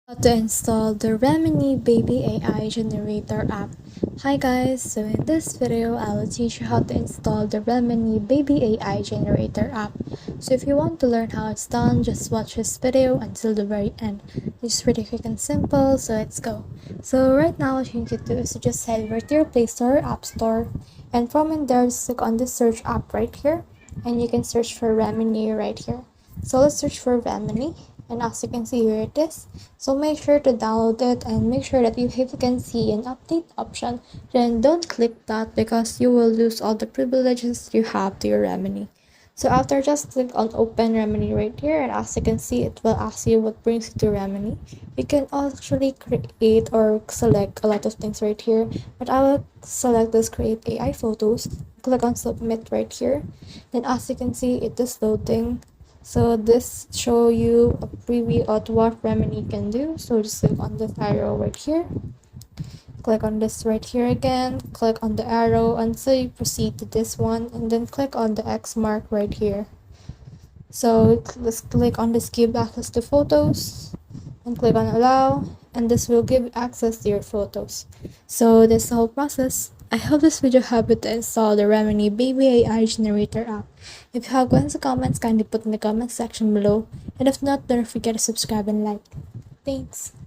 How to install the Remini Baby AI Generator app. Hi guys, so in this video I will teach you how to install the Remini Baby AI Generator app. So if you want to learn how it's done, just watch this video until the very end. It's pretty quick and simple, so let's go. So right now what you need to do is to just head over to your Play Store or App Store, and from in there just click on the search app right here, and you can search for Remini right here. So let's search for Remini, and as you can see, here it is. So make sure to download it and make sure that if you can see an update option, then don't click that because you will lose all the privileges you have to your Remini. So after, just click on open Remini right here, and as you can see, it will ask you what brings you to Remini. You can actually create or select a lot of things right here, but I will select this create AI photos. Click on submit right here. Then as you can see, it is loading. So this show you a preview of what Remini can do. So just click on this arrow right here. Click on this right here again. Click on the arrow until you proceed to this one, and then click on the X mark right here. So let's click on this give access to photos and click on allow, and this will give access to your photos. So that's the whole process. I hope this video helped you to install the Remini Baby AI Generator app. If you have questions or comments, kindly put in the comment section below. And if not, don't forget to subscribe and like. Thanks.